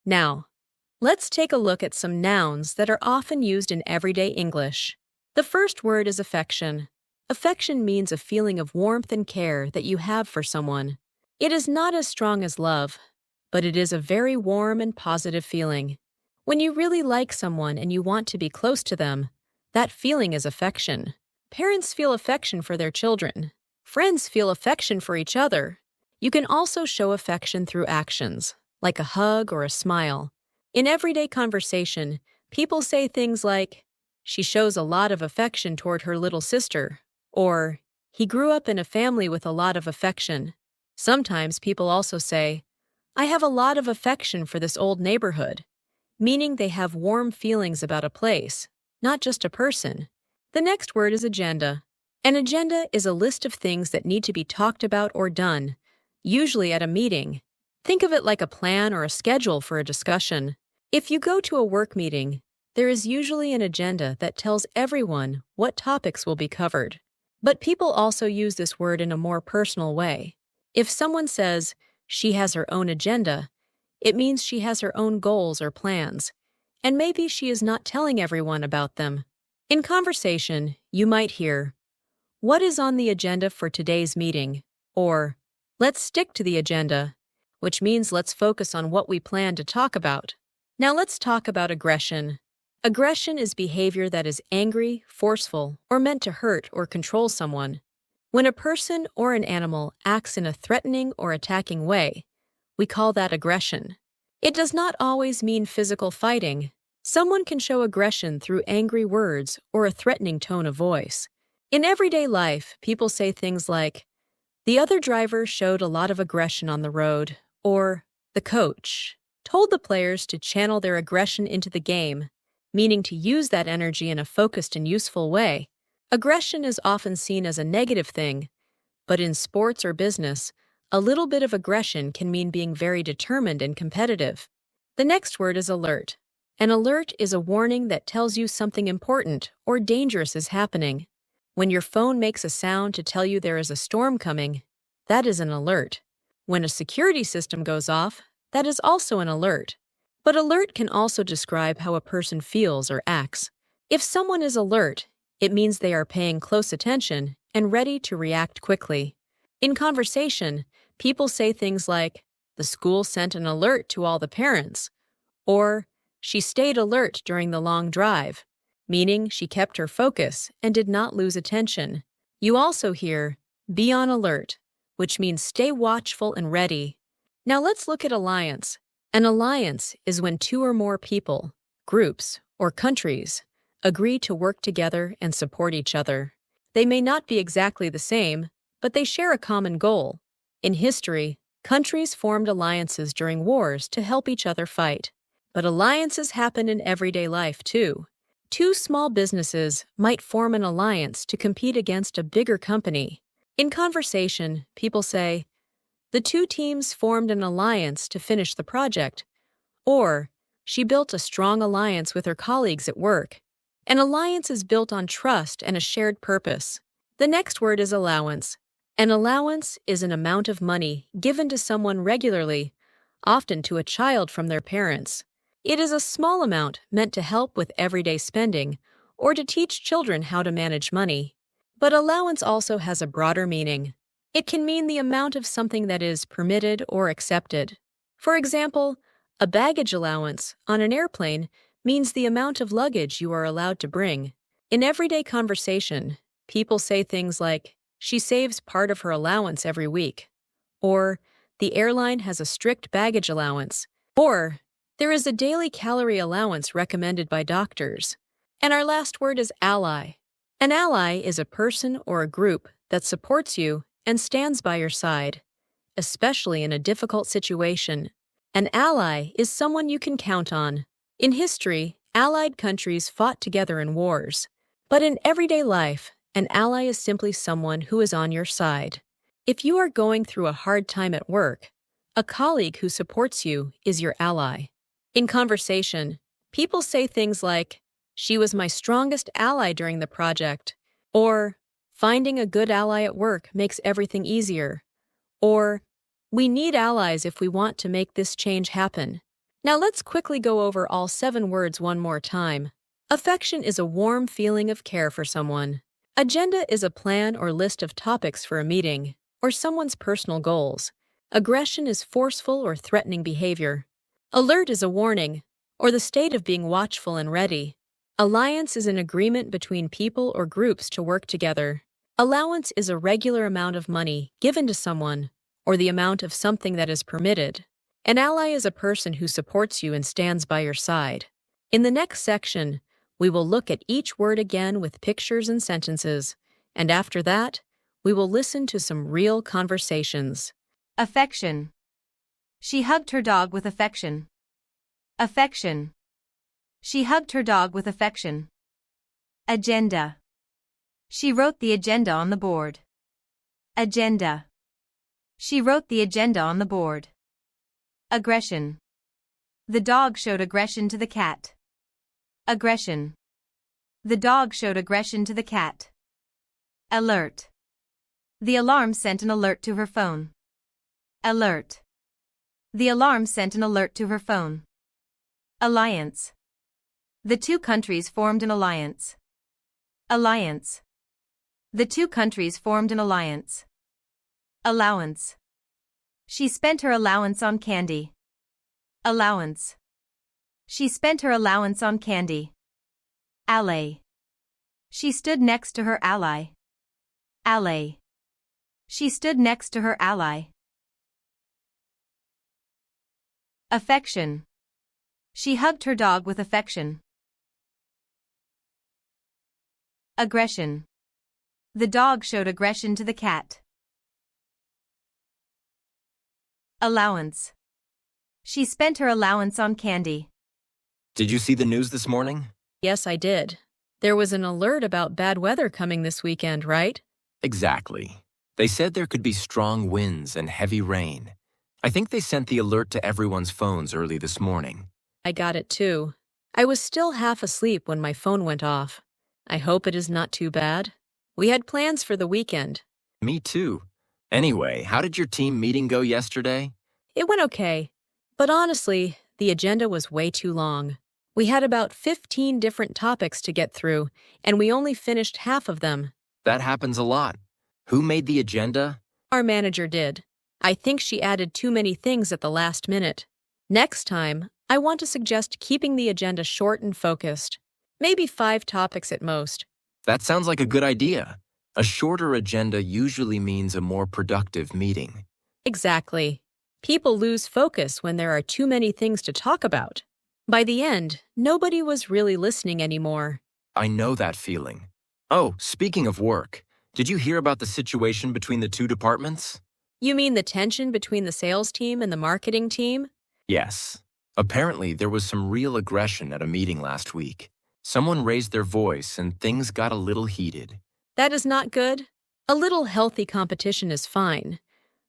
Now, let's take a look at some nouns that are often used in everyday English. The first word is affection. Affection means a feeling of warmth and care that you have for someone. It is not as strong as love, but it is a very warm and positive feeling. When you really like someone and you want to be close to them, that feeling is affection. Parents feel affection for their children. Friends feel affection for each other. You can also show affection through actions, like a hug or a smile. In everyday conversation, people say things like, "She shows a lot of affection toward her little sister," or, "He grew up in a family with a lot of affection." Sometimes people also say, "I have a lot of affection for this old neighborhood," meaning they have warm feelings about a place, not just a person. The next word is agenda. An agenda is a list of things that need to be talked about or done, usually at a meeting. Think of it like a plan or a schedule for a discussion. If you go to a work meeting, there is usually an agenda that tells everyone what topics will be covered. But people also use this word in a more personal way. If someone says, "She has her own agenda," it means she has her own goals or plans, and maybe she is not telling everyone about them. In conversation, you might hear, "What is on the agenda for today's meeting?" Or, "Let's stick to the agenda," which means let's focus on what we plan to talk about. Now let's talk about aggression. Aggression is behavior that is angry, forceful, or meant to hurt or control someone. When a person or an animal acts in a threatening or attacking way, we call that aggression. It does not always mean physical fighting. Someone can show aggression through angry words or a threatening tone of voice. In everyday life, people say things like, "The other driver showed a lot of aggression on the road," or "The coach told the players to channel their aggression into the game," meaning to use that energy in a focused and useful way. Aggression is often seen as a negative thing, but in sports or business, a little bit of aggression can mean being very determined and competitive. The next word is alert. An alert is a warning that tells you something important or dangerous is happening. When your phone makes a sound to tell you there is a storm coming, that is an alert. When a security system goes off, that is also an alert. But alert can also describe how a person feels or acts. If someone is alert, it means they are paying close attention and ready to react quickly. In conversation, people say things like, "The school sent an alert to all the parents," or "She stayed alert during the long drive," meaning she kept her focus and did not lose attention. You also hear, "Be on alert," which means stay watchful and ready. Now let's look at alliance. An alliance is when two or more people, groups, or countries agree to work together and support each other. They may not be exactly the same, but they share a common goal. In history, countries formed alliances during wars to help each other fight. But alliances happen in everyday life too. Two small businesses might form an alliance to compete against a bigger company. In conversation, people say, "The two teams formed an alliance to finish the project," or "She built a strong alliance with her colleagues at work." An alliance is built on trust and a shared purpose. The next word is allowance. An allowance is an amount of money given to someone regularly, often to a child from their parents. It is a small amount meant to help with everyday spending or to teach children how to manage money. But allowance also has a broader meaning. It can mean the amount of something that is permitted or accepted. For example, a baggage allowance on an airplane means the amount of luggage you are allowed to bring. In everyday conversation, people say things like, "She saves part of her allowance every week," or "The airline has a strict baggage allowance," or "There is a daily calorie allowance recommended by doctors." And our last word is ally. An ally is a person or a group that supports you and stands by your side, especially in a difficult situation. An ally is someone you can count on. In history, allied countries fought together in wars. But in everyday life, an ally is simply someone who is on your side. If you are going through a hard time at work, a colleague who supports you is your ally. In conversation, people say things like, "She was my strongest ally during the project," or "Finding a good ally at work makes everything easier," or "We need allies if we want to make this change happen." Now let's quickly go over all 7 words one more time. Affection is a warm feeling of care for someone. Agenda is a plan or list of topics for a meeting or someone's personal goals. Aggression is forceful or threatening behavior. Alert is a warning or the state of being watchful and ready. Alliance is an agreement between people or groups to work together. Allowance is a regular amount of money given to someone or the amount of something that is permitted. An ally is a person who supports you and stands by your side. In the next section, we will look at each word again with pictures and sentences, and after that, we will listen to some real conversations. Affection. She hugged her dog with affection. Affection. She hugged her dog with affection. Agenda. She wrote the agenda on the board. Agenda. She wrote the agenda on the board. Aggression. The dog showed aggression to the cat. Aggression. The dog showed aggression to the cat. Alert. The alarm sent an alert to her phone. Alert. The alarm sent an alert to her phone. Alliance. The two countries formed an alliance. Alliance. The two countries formed an alliance. Allowance. She spent her allowance on candy. Allowance. She spent her allowance on candy. Ally. She stood next to her ally. Ally. She stood next to her ally. Affection. She hugged her dog with affection. Aggression. The dog showed aggression to the cat. Allowance. She spent her allowance on candy. Did you see the news this morning? Yes, I did. There was an alert about bad weather coming this weekend, right? Exactly. They said there could be strong winds and heavy rain. I think they sent the alert to everyone's phones early this morning. I got it too. I was still half asleep when my phone went off. I hope it is not too bad. We had plans for the weekend. Me too. Anyway, how did your team meeting go yesterday? It went okay. But honestly, the agenda was way too long. We had about 15 different topics to get through, and we only finished half of them. That happens a lot. Who made the agenda? Our manager did. I think she added too many things at the last minute. Next time, I want to suggest keeping the agenda short and focused. Maybe 5 topics at most. That sounds like a good idea. A shorter agenda usually means a more productive meeting. Exactly. People lose focus when there are too many things to talk about. By the end, nobody was really listening anymore. I know that feeling. Oh, speaking of work, did you hear about the situation between the two departments? You mean the tension between the sales team and the marketing team? Yes. Apparently, there was some real aggression at a meeting last week. Someone raised their voice and things got a little heated. That is not good. A little healthy competition is fine.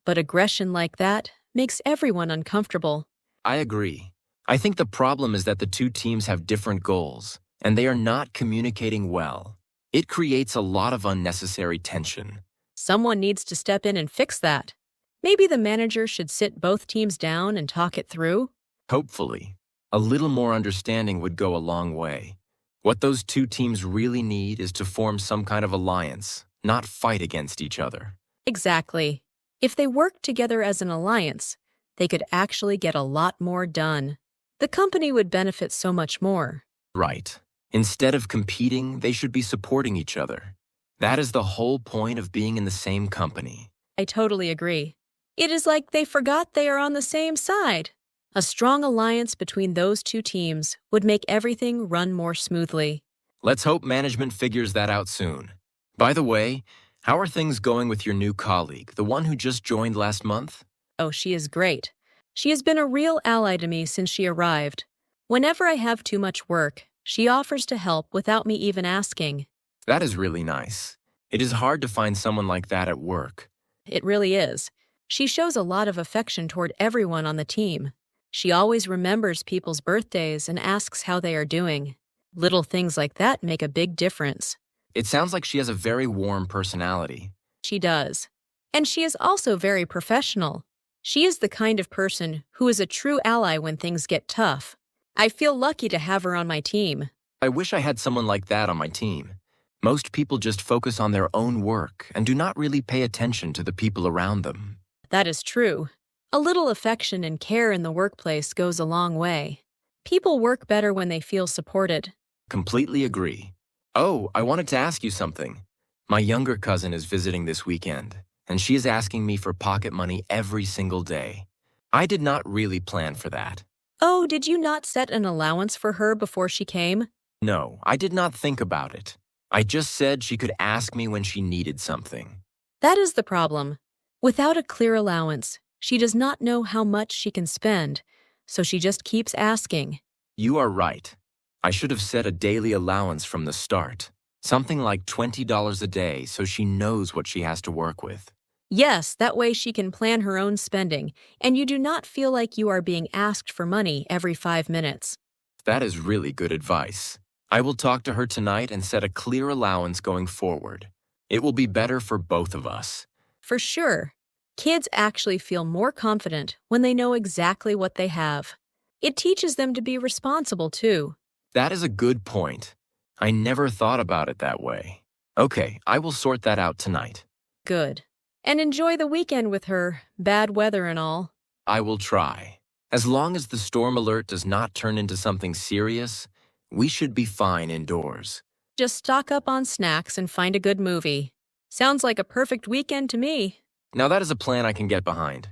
But aggression like that makes everyone uncomfortable. I agree. I think the problem is that the two teams have different goals, and they are not communicating well. It creates a lot of unnecessary tension. Someone needs to step in and fix that. Maybe the manager should sit both teams down and talk it through. Hopefully, a little more understanding would go a long way. What those two teams really need is to form some kind of alliance, not fight against each other. Exactly. If they worked together as an alliance, they could actually get a lot more done. The company would benefit so much more. Right. Instead of competing, they should be supporting each other. That is the whole point of being in the same company. I totally agree. It is like they forgot they are on the same side. A strong alliance between those two teams would make everything run more smoothly. Let's hope management figures that out soon. By the way, how are things going with your new colleague, the one who just joined last month? Oh, she is great. She has been a real ally to me since she arrived. Whenever I have too much work, she offers to help without me even asking. That is really nice. It is hard to find someone like that at work. It really is. She shows a lot of affection toward everyone on the team. She always remembers people's birthdays and asks how they are doing. Little things like that make a big difference. It sounds like she has a very warm personality. She does. And she is also very professional. She is the kind of person who is a true ally when things get tough. I feel lucky to have her on my team. I wish I had someone like that on my team. Most people just focus on their own work and do not really pay attention to the people around them. That is true. A little affection and care in the workplace goes a long way. People work better when they feel supported. Completely agree. Oh, I wanted to ask you something. My younger cousin is visiting this weekend, and she is asking me for pocket money every single day. I did not really plan for that. Oh, did you not set an allowance for her before she came? No, I did not think about it. I just said she could ask me when she needed something. That is the problem. Without a clear allowance, she does not know how much she can spend, so she just keeps asking. You are right. I should have set a daily allowance from the start. Something like $20 a day so she knows what she has to work with. Yes, that way she can plan her own spending, and you do not feel like you are being asked for money every 5 minutes. That is really good advice. I will talk to her tonight and set a clear allowance going forward. It will be better for both of us. For sure. Kids actually feel more confident when they know exactly what they have. It teaches them to be responsible, too. That is a good point. I never thought about it that way. Okay, I will sort that out tonight. Good. And enjoy the weekend with her, bad weather and all. I will try. As long as the storm alert does not turn into something serious, we should be fine indoors. Just stock up on snacks and find a good movie. Sounds like a perfect weekend to me. Now that is a plan I can get behind.